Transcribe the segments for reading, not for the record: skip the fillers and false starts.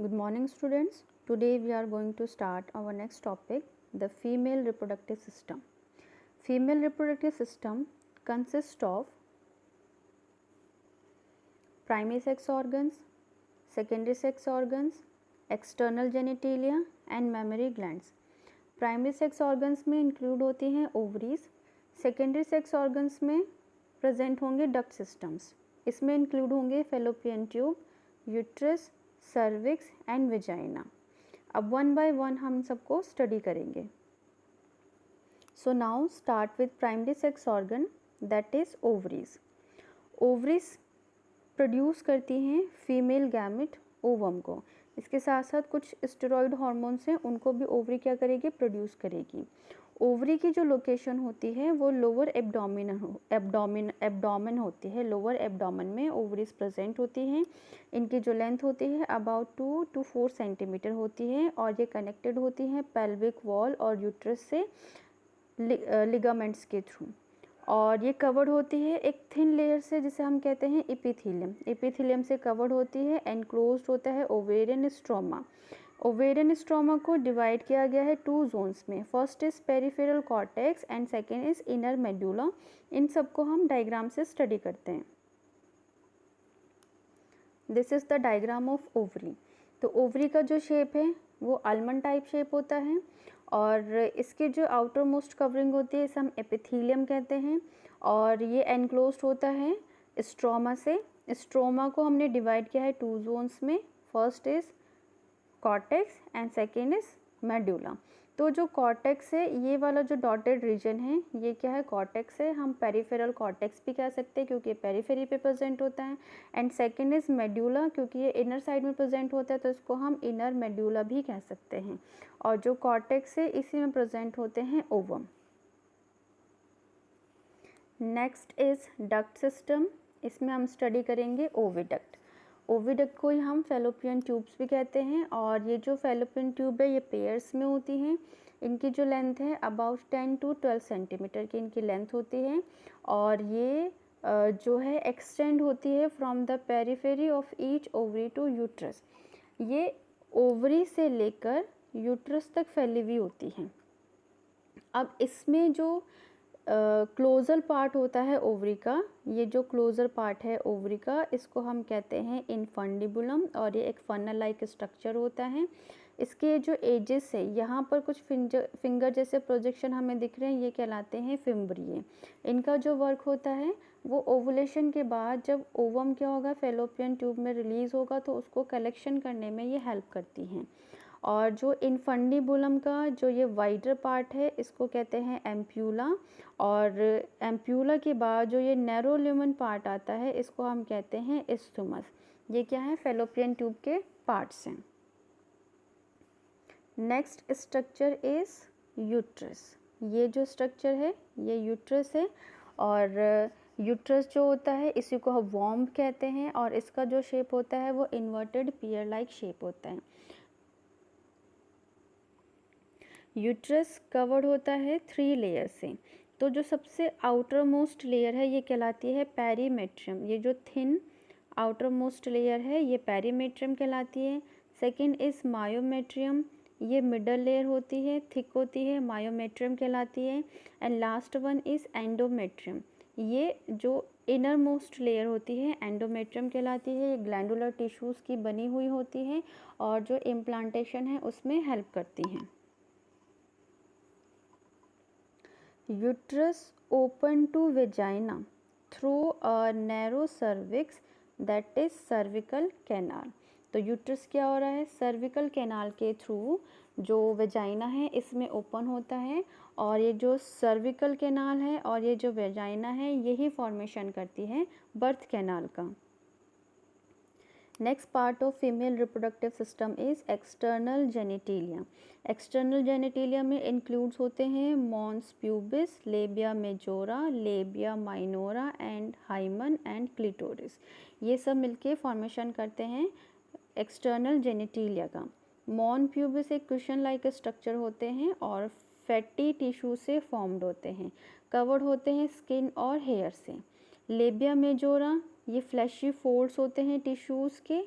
Good morning students. Today we are going to start our next topic, the female reproductive system. Female reproductive system consists of primary sex organs, secondary sex organs, external genitalia and mammary glands. Primary sex organs में include होती हैं ovaries, secondary sex organs में present होंगे duct systems, इसमें include होंगे fallopian tube, uterus, cervix and vagina. अब one by one हम सबको स्टडी करेंगे. So now start with primary sex organ that is ovaries. Ovaries produce करती हैं फीमेल गैमेट ओवम को. इसके साथ साथ कुछ स्टेरॉइड हार्मोन्स हैं, उनको भी ओवरी क्या करेगी, प्रोड्यूस करेगी. ओवरी की जो लोकेशन होती है वो लोअर एब्डोमेन होती है. लोअर एब्डोमेन में ओवरीज प्रेजेंट होती हैं. इनकी जो लेंथ होती है अबाउट 2 to 4 सेंटीमीटर होती है और ये कनेक्टेड होती हैं पेल्विक वॉल और यूट्रस से लिगामेंट्स के थ्रू. और ये कवर्ड होती है एक थिन लेयर से जिसे हम कहते हैं एपिथेलियम. एपिथेलियम से कवर्ड होती है. एनक्लोज्ड होता है ओवेरियन स्ट्रोमा. ओवेरियन स्ट्रोमा को डिवाइड किया गया है 2 जोन्स में. First is peripheral cortex and second is inner medulla. इन सबको हम डायग्राम से स्टडी करते हैं. This is the diagram of ovary. तो ओवरी का जो शेप है वो आलमंड टाइप शेप होता है और इसकी जो आउटर मोस्ट कवरिंग होती है इसे हम एपिथेलियम कहते हैं और ये एनक्लोज्ड होता है स्ट्रोमा से. स्ट्रोमा को हमने डिवाइड किया है 2 जोन्स में. First is cortex and second is medulla. तो जो कॉर्टेक्स है ये वाला जो डॉटेड रीजन है ये क्या है, कॉर्टेक्स है. हम पेरिफेरल कॉर्टेक्स भी कह सकते हैं क्योंकि पेरिफेरी पे प्रेजेंट होता है. एंड सेकेंड इज मेडुला, क्योंकि ये इनर साइड में प्रेजेंट होता है तो इसको हम इनर मेडुला भी कह सकते हैं. और जो कॉर्टेक्स है इसी में प्रेजेंट होते हैं ovum. Next is duct system. इसमें हम स्टडी करेंगे ओविडक्ट. ओविडक्ट को ही हम फेलोपियन ट्यूब्स भी कहते हैं और ये जो फेलोपियन ट्यूब है ये पेयर्स में होती हैं. इनकी जो लेंथ है अबाउट 10 to 12 सेंटीमीटर की इनकी लेंथ होती है और ये जो है एक्सटेंड होती है from the periphery of each ovary to uterus. ये ओवरी से लेकर यूट्रस तक फैली हुई होती हैं. अब इसमें जो क्लोजर पार्ट होता है ओवरी का, ये जो क्लोजर पार्ट है ओवरी का इसको हम कहते हैं इनफंडिबुलम और ये एक फनल लाइक स्ट्रक्चर होता है. इसके जो एजेस है यहाँ पर कुछ फिंगर जैसे प्रोजेक्शन हमें दिख रहे हैं, ये कहलाते हैं फिम्ब्रिये. इनका जो वर्क होता है वो ओवुलेशन के बाद जब ओवम क्या होगा फेलोपियन ट्यूब में रिलीज़ होगा तो उसको कलेक्शन करने में ये हेल्प करती हैं. और जो इनफंडिबुलम का जो ये वाइडर पार्ट है इसको कहते हैं एम्प्यूला और एम्प्यूला के बाद जो ये नैरो ल्यूमन पार्ट आता है इसको हम कहते हैं इस्थुमस. ये क्या है, फेलोपियन ट्यूब के पार्ट्स हैं. Next structure is uterus. ये जो स्ट्रक्चर है ये यूट्रस है और यूट्रस जो होता है इसी को हम वॉम्ब कहते हैं और इसका जो शेप होता है वो इन्वर्टेड पियर लाइक शेप होता है. यूट्रस कवर्ड होता है 3 लेयर से. तो जो सबसे आउटर मोस्ट लेयर है ये कहलाती है पेरीमेट्रियम. ये जो थिन आउटर मोस्ट लेयर है ये पेरीमेट्रियम कहलाती है. Second is myometrium. ये मिडल लेयर होती है, थिक होती है, मायोमेट्रियम कहलाती है. And last one is endometrium. ये जो इनर मोस्ट लेयर होती है एंडोमेट्रियम कहलाती है. ये ग्लैंडुलर टिश्यूज़ की बनी हुई होती है और जो इम्प्लांटेशन है उसमें हेल्प करती हैं. Uterus open to vagina through a narrow cervix that is cervical canal. तो यूट्रस क्या हो रहा है, सर्विकल कैनाल के थ्रू जो वेजाइना है इसमें ओपन होता है और ये जो सर्विकल कैनाल है और ये जो वेजाइना है यही फॉर्मेशन करती है बर्थ कैनाल का. Next part of female reproductive system is external genitalia. External genitalia में इंक्लूड्स होते हैं mons pubis, labia majora, labia minora and hymen and clitoris. ये सब मिलके फॉर्मेशन करते हैं एक्सटर्नल जेनिटेलिया का. मॉन प्यूबिस एक कुशन लाइक स्ट्रक्चर होते हैं और फैटी टिश्यू से फॉर्म्ड होते हैं. कवर्ड होते हैं स्किन और हेयर से. लेबिया मेजोरा ये फ्लैशी फोल्ड्स होते हैं टिश्यूज़ के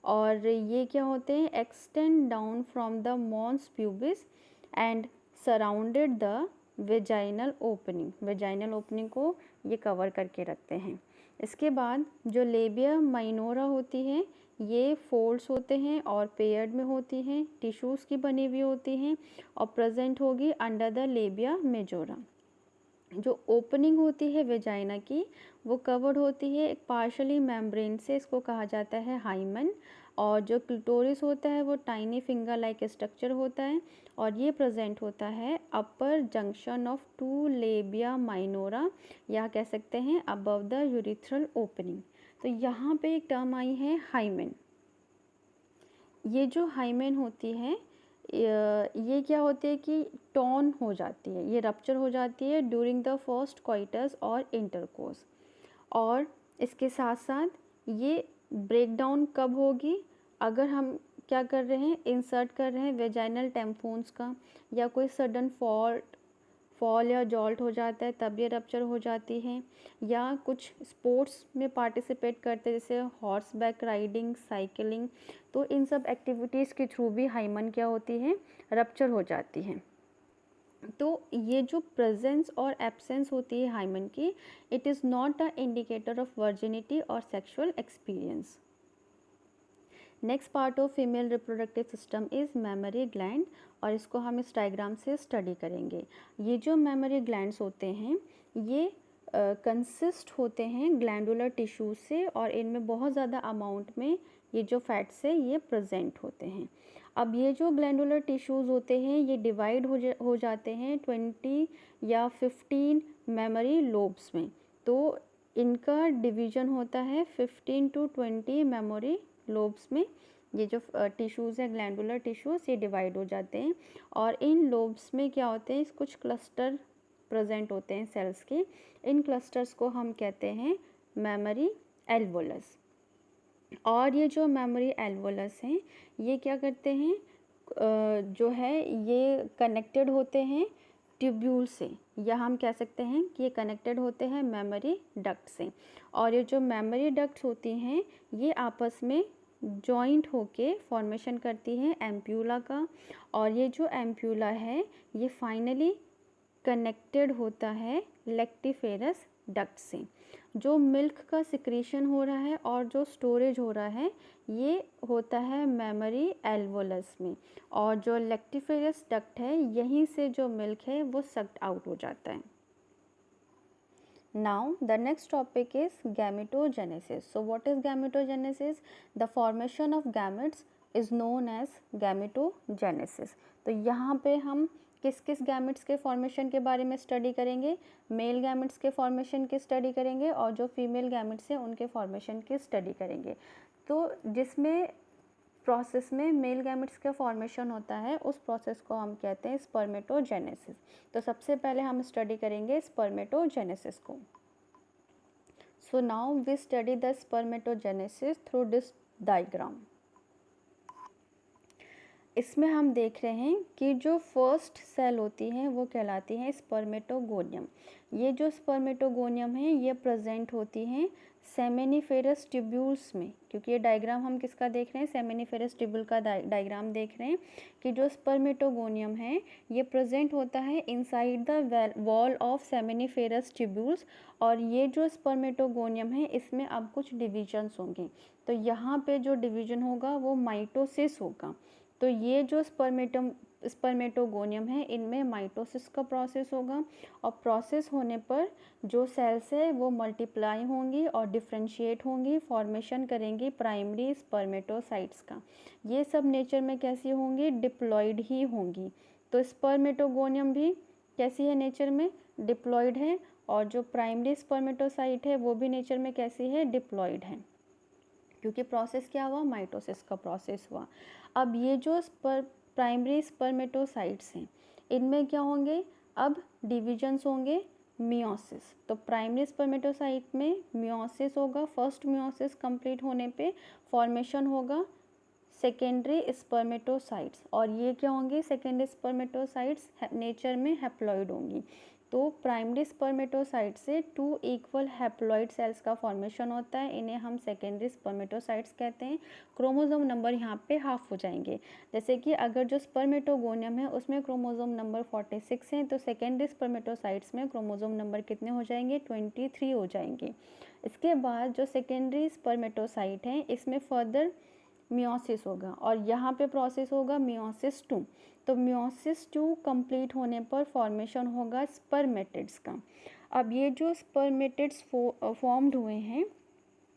और ये क्या होते हैं, extend down from the mons pubis and surrounded the vaginal opening, vaginal opening को ये कवर करके रखते हैं। इसके बाद जो लेबिया माइनोरा होती है ये फोल्ड्स होते हैं और पेयर्ड में होती हैं, टिश्यूज़ की बनी हुई होती हैं और प्रेजेंट होगी अंडर द लेबिया मेजोरा। जो ओपनिंग होती है वेजाइना की वो कवर्ड होती है एक पार्शली मेम्ब्रेन से, इसको कहा जाता है हाइमन। और जो क्लिटोरिस होता है वो टाइनी फिंगर लाइक स्ट्रक्चर होता है और ये प्रेजेंट होता है upper junction of two labia minora, या कह सकते हैं अबव द यूरिथ्रल ओपनिंग। तो यहाँ पे एक टर्म आई है हाइमेन। ये जो हाइमेन होती है ये क्या होती है कि टॉन हो जाती है, ये रप्चर हो जाती है ड्यूरिंग द फर्स्ट क्वाइटस और इंटरकोर्स। और इसके साथ साथ ये ब्रेक डाउन कब होगी, अगर हम क्या कर रहे हैं, इंसर्ट कर रहे हैं वेजाइनल टेम्पोन्स का, या कोई सडन फॉल या जॉल्ट हो जाता है तब ये रप्चर हो जाती है, या कुछ स्पोर्ट्स में पार्टिसिपेट करते हैं जैसे हॉर्स बैक राइडिंग, साइकिलिंग, तो इन सब एक्टिविटीज़ के थ्रू भी हाइमन क्या होती है, रप्चर हो जाती है। तो ये जो प्रेजेंस और एब्सेंस होती है हाइमन की, it is not a indicator of virginity और sexual experience. Next part of female reproductive system is mammary gland, और इसको हम इस डायग्राम से स्टडी करेंगे। ये जो मेमोरी ग्लैंड्स होते हैं ये कंसिस्ट होते हैं ग्लैंडुलर टिश्यूज से, और इनमें बहुत ज़्यादा अमाउंट में ये जो फैट्स है ये प्रेजेंट होते हैं। अब ये जो ग्लैंडुलर टिश्यूज़ होते हैं ये डिवाइड हो जाते हैं 20 या 15 मेमोरी लोब्स में। तो इनका डिवीज़न होता है 15 to 20 मेमोरी लोब्स में। ये जो टिश्यूज़ है ग्लैंडुलर टिश्यूज़ ये डिवाइड हो जाते हैं, और इन लोब्स में क्या होते हैं, कुछ क्लस्टर प्रेजेंट होते हैं सेल्स के। इन क्लस्टर्स को हम कहते हैं मेमोरी एल्वोलस। और ये जो मेमोरी एल्वोलस हैं ये क्या करते हैं, जो है ये कनेक्टेड होते हैं ट्यूब्यूल से, या हम कह सकते हैं कि ये कनेक्टेड होते हैं मेमोरी डक्ट से। और ये जो मेमोरी डक्ट्स होती हैं ये आपस में जॉइंट होके फॉर्मेशन करती हैं एम्प्यूला का, और ये जो एम्प्यूला है ये फाइनली कनेक्टेड होता है लेक्टिफेरस डक्ट से। जो मिल्क का सिक्रीशन हो रहा है और जो स्टोरेज हो रहा है ये होता है मेमोरी एल्वोलस में, और जो लेक्टिफेरस डक्ट है यहीं से जो मिल्क है वो सक्ड आउट हो जाता है। Now the next topic is gametogenesis. So what is gametogenesis? The formation of gametes is known as gametogenesis. तो यहाँ पे हम किस किस गैमेट्स के फॉर्मेशन के बारे में स्टडी करेंगे, मेल गैमेट्स के फॉर्मेशन की स्टडी करेंगे, और जो फीमेल गैमेट्स हैं उनके फॉर्मेशन की स्टडी करेंगे। तो जिसमें प्रोसेस में मेल गैमेट्स का फॉर्मेशन होता है उस प्रोसेस को हम कहते हैं स्पर्मेटोजेनेसिस। तो सबसे पहले हम स्टडी करेंगे स्पर्मेटोजेनेसिस को। So now we study the spermatogenesis through this diagram. इसमें हम देख रहे हैं कि जो फर्स्ट सेल होती है वो कहलाती है स्पर्मेटोगोनियम। ये जो स्पर्मेटोगोनियम है ये प्रेजेंट होती हैं सेमेनिफेरस ट्यूब्यूल्स में, क्योंकि ये डायग्राम हम किसका देख रहे हैं, सेमेनिफेरस ट्यूब्यूल का डायग्राम देख रहे हैं कि जो स्पर्मेटोगोनियम है ये प्रेजेंट होता है inside the wall of seminiferous tubules. और ये जो स्पर्मेटोगोनियम है इसमें अब कुछ डिविजन्स होंगे, तो यहाँ पे जो डिवीजन होगा वो माइटोसिस होगा। तो ये जो स्पर्मेटोगोनियम है इनमें माइटोसिस का प्रोसेस होगा, और प्रोसेस होने पर जो सेल्स है वो मल्टीप्लाई होंगी और डिफ्रेंशिएट होंगी, फॉर्मेशन करेंगी प्राइमरी स्पर्मेटोसाइट्स का। ये सब नेचर में कैसी होंगी, डिप्लॉयड ही होंगी। तो स्पर्मेटोगोनियम भी कैसी है, नेचर में डिप्लॉयड है, और जो प्राइमरी स्पर्मेटोसाइट है वो भी नेचर में कैसी है, डिप्लॉयड है, क्योंकि प्रोसेस क्या हुआ, माइटोसिस का प्रोसेस हुआ। अब ये जो प्राइमरी स्पर्मेटोसाइट्स हैं इनमें क्या होंगे, अब डिविजन्स होंगे मियोसिस। तो प्राइमरी स्पर्मेटोसाइट में मियोसिस होगा, फर्स्ट मियोसिस कंप्लीट होने पे फॉर्मेशन होगा सेकेंडरी स्पर्मेटोसाइट्स, और ये क्या होंगे, सेकेंडरी स्पर्मेटोसाइट्स नेचर में हैप्लॉइड होंगी। तो प्राइमरी स्पर्मेटोसाइट से 2 इक्वल हैप्लॉइड सेल्स का फॉर्मेशन होता है, इन्हें हम सेकेंडरी स्पर्मेटोसाइट्स कहते हैं। क्रोमोसोम नंबर यहाँ पे हाफ हो जाएंगे। जैसे कि अगर जो स्पर्मेटोगोनियम है उसमें क्रोमोसोम नंबर 46 है, तो सेकेंडरी स्पर्मेटोसाइट्स में क्रोमोसोम नंबर कितने हो जाएंगे, 23 हो जाएंगे। इसके बाद जो सेकेंडरी स्पर्मेटोसाइट है इसमें फर्दर मियोसिस होगा और यहाँ पे प्रोसेस होगा मियोसिस 2। तो मियोसिस 2 कंप्लीट होने पर फॉर्मेशन होगा स्पर्मेटिड्स का। अब ये जो स्पर्मेटिड्स फॉर्म्ड हुए हैं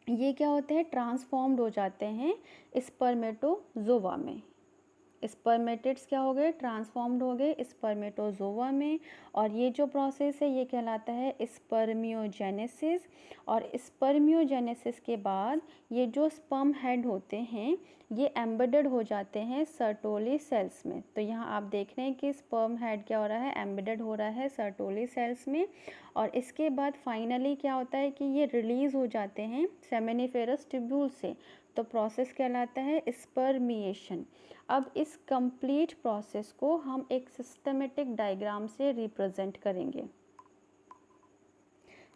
ये क्या होते हैं, ट्रांसफॉर्म्ड हो जाते हैं स्पर्मेटोजोआ में। स्पर्मेटिड्स क्या हो गए, ट्रांसफॉर्म्ड हो गए स्पर्मेटोजोआ में। और ये जो प्रोसेस है ये कहलाता है स्पर्मियोजेनेसिस। और स्पर्मियोजेनेसिस के बाद ये जो स्पर्म हेड होते हैं ये एम्बेडेड हो जाते हैं सर्टोली सेल्स में। तो यहाँ आप देख रहे हैं कि स्पर्म हेड क्या हो रहा है, एम्बेडेड हो रहा है सर्टोली सेल्स में। और इसके बाद फाइनली क्या होता है कि ये रिलीज़ हो जाते हैं सेमिनिफेरस ट्यूब्यूल से। तो प्रोसेस कहलाता है स्पर्मिएशन। अब इस कंप्लीट प्रोसेस को हम एक सिस्टमेटिक डायग्राम से रिप्रेजेंट करेंगे।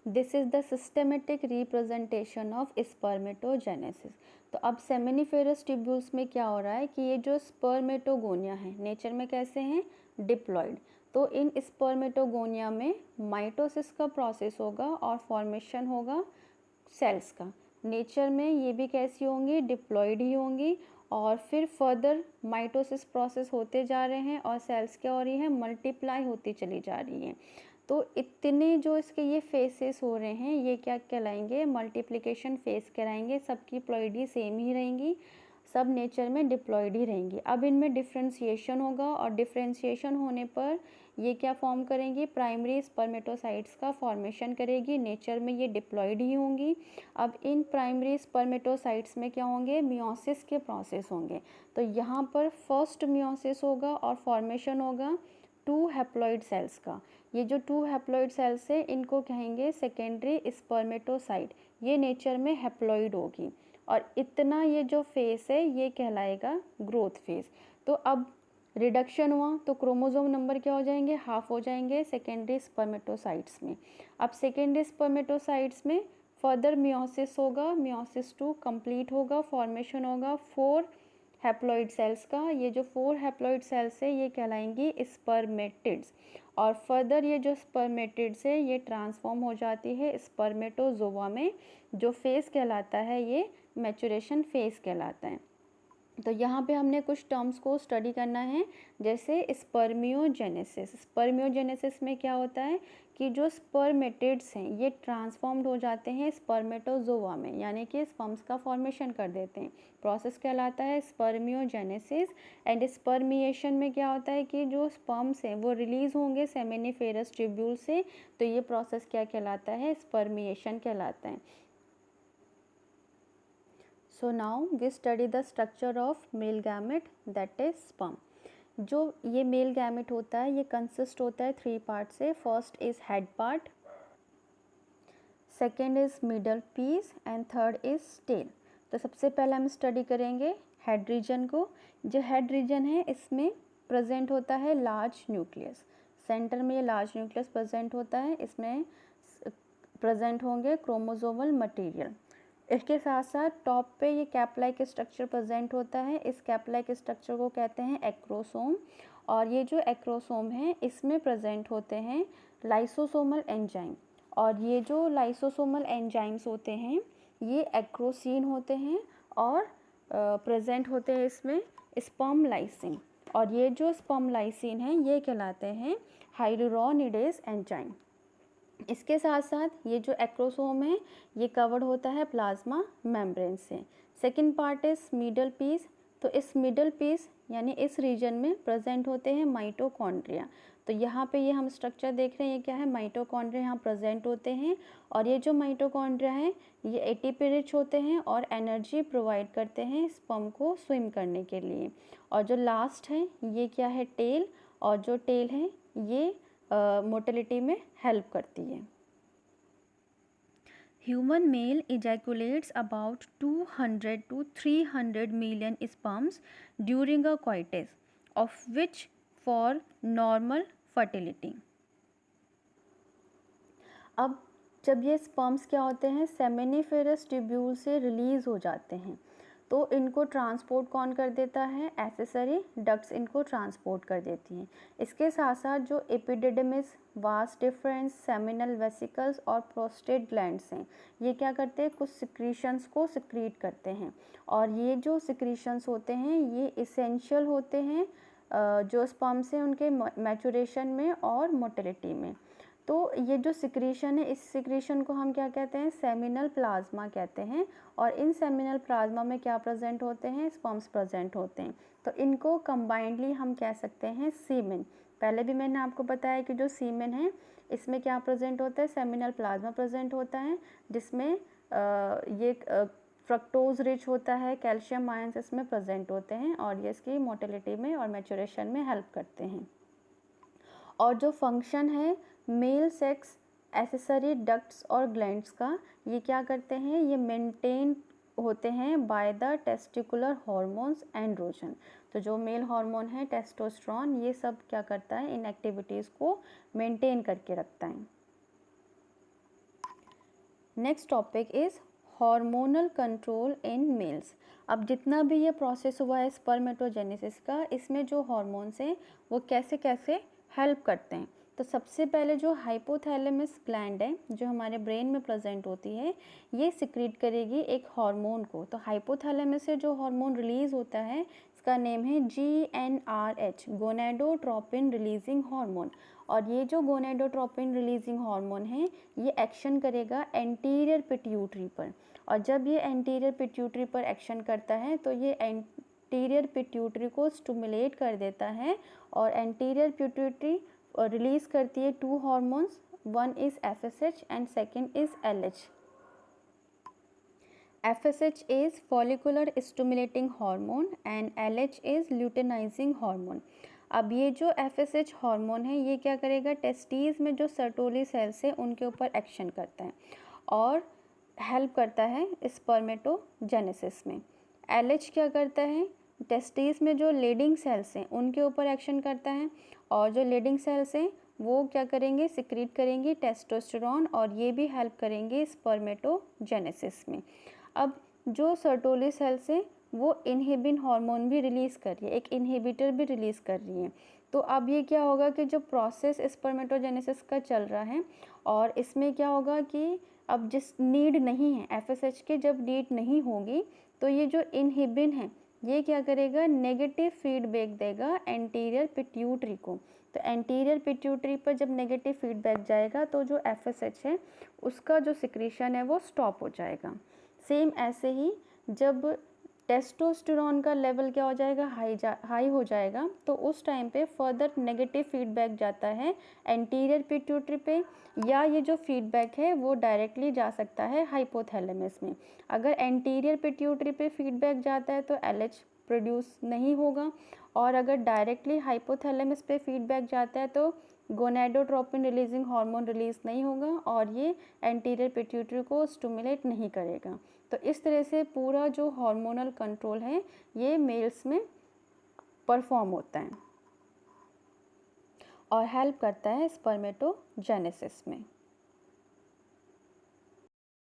This is the systematic representation of spermatogenesis. तो अब सेमिनिफेरस ट्यूब्यूल्स में क्या हो रहा है कि ये जो स्पर्मेटोगोनिया है नेचर में कैसे हैं, डिप्लॉइड। तो इन स्पर्मेटोगोनिया में माइटोसिस का प्रोसेस होगा और फॉर्मेशन होगा सेल्स का। नेचर में ये भी कैसी होंगी, डिप्लॉइड ही होंगी। और फिर फर्दर माइटोसिस प्रोसेस होते जा रहे हैं और सेल्स क्या हो रही हैं, मल्टीप्लाई होती चली जा रही हैं। तो इतने जो इसके ये फेसेस हो रहे हैं ये क्या कहलाएंगे, मल्टीप्लिकेशन फेस कहलाएंगे। सबकी प्लॉइडी सेम ही रहेंगी, सब नेचर में डिप्लॉइड ही रहेंगी। अब इनमें डिफ्रेंशिएशन होगा और डिफ्रेंशिएशन होने पर ये क्या फॉर्म करेंगी, प्राइमरी स्पर्मेटोसाइट्स का फॉर्मेशन करेगी। नेचर में ये डिप्लॉइड ही होंगी। अब इन प्राइमरी स्पर्मेटोसाइट्स में क्या होंगे, मियोसिस के प्रोसेस होंगे। तो यहाँ पर फर्स्ट मियोसिस होगा और फॉर्मेशन होगा 2 हैप्लॉइड सेल्स का। ये जो 2 हैप्लॉइड सेल्स है इनको कहेंगे सेकेंडरी स्पर्मेटोसाइट। ये नेचर में हैप्लॉइड होगी और इतना ये जो फेस है ये कहलाएगा ग्रोथ फेस। तो अब रिडक्शन हुआ तो क्रोमोसोम नंबर क्या हो जाएंगे, हाफ हो जाएंगे सेकेंडरी स्पर्मेटोसाइट्स में। अब सेकेंडरी स्पर्मेटोसाइट्स में फर्दर मियोसिस होगा, मियोसिस 2 कंप्लीट होगा, फॉर्मेशन होगा 4 हैप्लॉइड सेल्स का। ये जो 4 हैप्लॉइड सेल्स है ये कहलाएंगी स्पर्मेटिड्स। और फर्दर ये जो स्पर्मेटिड्स है ये ट्रांसफॉर्म हो जाती है स्पर्मेटोजोआ में। जो फेस कहलाता है ये मैचुरेशन फेस कहलाता है। तो यहाँ पे हमने कुछ टर्म्स को स्टडी करना है, जैसे स्पर्मियोजेनेसिस। स्पर्मियोजेनेसिस में क्या होता है कि जो स्पर्मेटिड्स हैं ये ट्रांसफॉर्म्ड हो जाते हैं स्पर्मेटोजोआ में, यानी कि स्पर्म्स का फॉर्मेशन कर देते हैं। प्रोसेस कहलाता है स्पर्मियोजेनेसिस। एंड स्पर्मिएशन में क्या होता है कि जो स्पर्म्स हैं वो रिलीज़ होंगे सेमिनिफेरस ट्यूब्यूल से। तो ये प्रोसेस क्या कहलाता है, स्पर्मिएशन कहलाता है। So now we study the structure of male gamete, that is sperm. जो ये मेल गैमेट होता है ये कंसिस्ट होता है 3 पार्ट से। First is head part, second is middle piece and third is tail. तो सबसे पहले हम स्टडी करेंगे हेड रीजन को। जो हेड रीजन है इसमें प्रेजेंट होता है लार्ज न्यूक्लियस। सेंटर में ये लार्ज न्यूक्लियस प्रेजेंट होता है, इसमें प्रेजेंट होंगे क्रोमोसोमल मटेरियल। इसके साथ साथ टॉप पे ये कैप लाइक स्ट्रक्चर प्रेजेंट होता है। इस कैप लाइक स्ट्रक्चर को कहते हैं एक्रोसोम। और ये जो एक्रोसोम है इसमें प्रेजेंट होते हैं लाइसोसोमल एंजाइम। और ये जो लाइसोसोमल एंजाइम्स होते हैं ये एक्रोसीन होते हैं और प्रेजेंट होते हैं इसमें स्पर्म लाइसिन। और ये जो स्पर्म लाइसिन है ये कहलाते हैं हाइलुरोनिडेज एंजाइम। इसके साथ साथ ये जो एक्रोसोम है ये कवर्ड होता है प्लाज्मा मेम्ब्रेन से। Second part is middle piece. तो इस मिडल पीस यानी इस रीजन में प्रेजेंट होते हैं माइटोकॉन्ड्रिया। तो यहाँ पे ये हम स्ट्रक्चर देख रहे हैं ये क्या है, माइटोकॉन्ड्रिया यहाँ प्रेजेंट होते हैं। और ये जो माइटोकॉन्ड्रिया है ये एटीपी रिच होते हैं और एनर्जी प्रोवाइड करते हैं स्पर्म को स्विम करने के लिए। और जो लास्ट है ये क्या है, टेल। और जो टेल है ये मोटिलिटी में हेल्प करती है। Human male ejaculates about 200 to 300 million sperms during a coitus, of which for normal fertility. अब जब ये स्पर्म्स क्या होते हैं, सेमिनिफेरस ट्यूब्यूल से रिलीज़ हो जाते हैं, तो इनको ट्रांसपोर्ट कौन कर देता है, एक्सेसरी डक्ट्स इनको ट्रांसपोर्ट कर देती हैं। इसके साथ साथ जो epididymis, vas deferens, seminal vesicles और प्रोस्टेट ग्लैंड्स हैं, ये क्या करते हैं, कुछ सिक्रीशंस को सिक्रीट करते हैं। और ये जो सिक्रीशंस होते हैं ये इसेंशियल होते हैं जो स्पर्म्स हैं उनके मैचुरेशन में और मोटिलिटी में। तो ये जो सिक्रीशन है, इस सिक्रीशन को हम क्या कहते हैं, सेमिनल प्लाज्मा कहते हैं। और इन सेमिनल प्लाज्मा में क्या प्रेजेंट होते हैं, स्पर्म्स प्रेजेंट होते हैं। तो इनको कंबाइंडली हम कह सकते हैं सीमेन। पहले भी मैंने आपको बताया कि जो सीमेन है इसमें क्या प्रेजेंट होता है, सेमिनल प्लाज्मा प्रेजेंट होता है, जिसमें ये फ्रक्टोज रिच होता है, कैल्शियम आयंस इसमें प्रेजेंट होते हैं और ये इसकी मोटिलिटी में और मैचुरेशन में हेल्प करते हैं। और जो फंक्शन है मेल सेक्स एक्सेसरी डक्ट्स और ग्लैंड्स का, ये क्या करते हैं, ये मेंटेन होते हैं by the testicular hormones androgen. तो जो मेल हार्मोन है टेस्टोस्टेरोन, ये सब क्या करता है, इन एक्टिविटीज़ को मेंटेन करके रखता है। Next topic is hormonal control in males. अब जितना भी ये प्रोसेस हुआ है स्पर्मेटोजेनेसिस का, इसमें जो हार्मोन्स हैं वो कैसे कैसे हेल्प करते हैं। तो सबसे पहले जो हाइपोथैलेमस ग्लैंड है जो हमारे ब्रेन में प्रेजेंट होती है, ये सिक्रीट करेगी एक हार्मोन को। तो हाइपोथैलेमस से जो हार्मोन रिलीज़ होता है इसका नेम है GnRH, गोनेडोट्रोपिन रिलीजिंग हार्मोन। और ये जो गोनेडोट्रोपिन रिलीजिंग हार्मोन है ये एक्शन करेगा एंटीरियर पिट्यूटरी पर। और जब ये एंटीरियर पिट्यूटरी पर एक्शन करता है तो ये एंटीरियर पिट्यूटरी को स्टिमुलेट कर देता है। और एंटीरियर पिट्यूटरी रिलीज़ करती है to hormones, one is FSH and second is LH। FSH is follicular stimulating hormone and LH is luteinizing hormone। अब ये जो FSH हार्मोन है ये क्या करेगा, टेस्टीज में जो सर्टोली सेल्स है उनके ऊपर एक्शन करता है और हेल्प करता है स्पर्मेटोजेनेसिस में। LH क्या करता है, टेस्टीज में जो लीडिंग सेल्स हैं उनके ऊपर एक्शन करता है और जो लीडिंग सेल्स हैं वो क्या करेंगे, सिक्रीट करेंगी टेस्टोस्टेरोन और ये भी हेल्प करेंगे स्पर्मेटोजेनेसिस में। अब जो सर्टोली सेल्स हैं वो इनहिबिन हार्मोन भी रिलीज़ कर रही है, एक इनहिबिटर भी रिलीज़ कर रही है। तो अब ये क्या होगा कि जो प्रोसेस स्पर्मेटोजेनेसिस का चल रहा है और इसमें क्या होगा कि अब जिस नीड नहीं है FSH के, जब नीड नहीं होगी तो ये जो इनहिबिन है ये क्या करेगा, नेगेटिव फीडबैक देगा एंटीरियर पिट्यूटरी को। तो एंटीरियर पिट्यूटरी पर जब नेगेटिव फीडबैक जाएगा तो जो FSH है उसका जो सिक्रीशन है वो स्टॉप हो जाएगा। सेम ऐसे ही जब टेस्टोस्टेरोन का लेवल क्या हो जाएगा, हाई हो जाएगा, तो उस टाइम पे फर्दर नेगेटिव फीडबैक जाता है एंटीरियर पिट्यूटरी पे, या ये जो फीडबैक है वो डायरेक्टली जा सकता है हाइपोथैलेमस में। अगर एंटीरियर पिट्यूटरी पे फीडबैक जाता है तो LH प्रोड्यूस नहीं होगा, और अगर डायरेक्टली हाइपोथैलेमस पे फीडबैक जाता है तो गोनेडोट्रोपिन रिलीजिंग हार्मोन रिलीज़ नहीं होगा और ये एंटीरियर पिट्यूटरी को स्टिमुलेट नहीं करेगा। तो इस तरह से पूरा जो हार्मोनल कंट्रोल है ये मेल्स में परफॉर्म होता है और हेल्प करता है स्पर्मेटोजेनेसिस में।